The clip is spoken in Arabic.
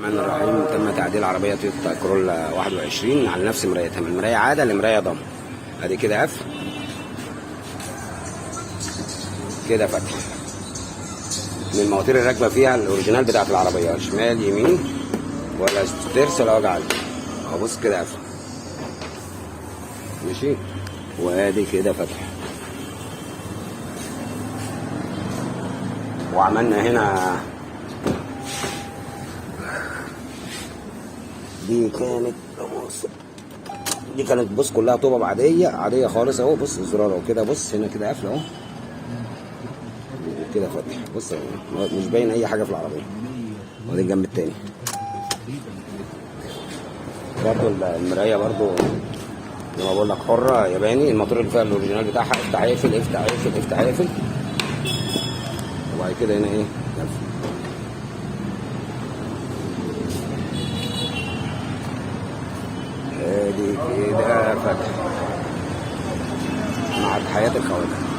الرحمن الرحيم. تم تعديل عربية تويوتا كورولا 21 على نفس مرايتها، من مراية عادة لمراية ضم. ادي كده قفل، كده فتح. من المواتير الراكبة فيها الاوريجينال بتاعت العربية، شمال يمين ولا ترس ولا وجع قلب. اهو بص كده قفل ماشي، وادي كده فتح. وعملنا هنا دي كانت بص كلها طوبة عادية خالص اهو. بص الزرار اهو كده، بص هنا كده قافله اهو كده فتح. بص مش باين اي حاجة في العربية. وادي الجنب التاني برضو المراية برضو زي ما بقول لك حرة ياباني. الموتور اللي فيها الاوريجينال بتاعها افتح اقفل افتح اقفل افتح اقفل. وبعد كده هنا ايه قفل. ادي كده فتح مع حياة الخواجة.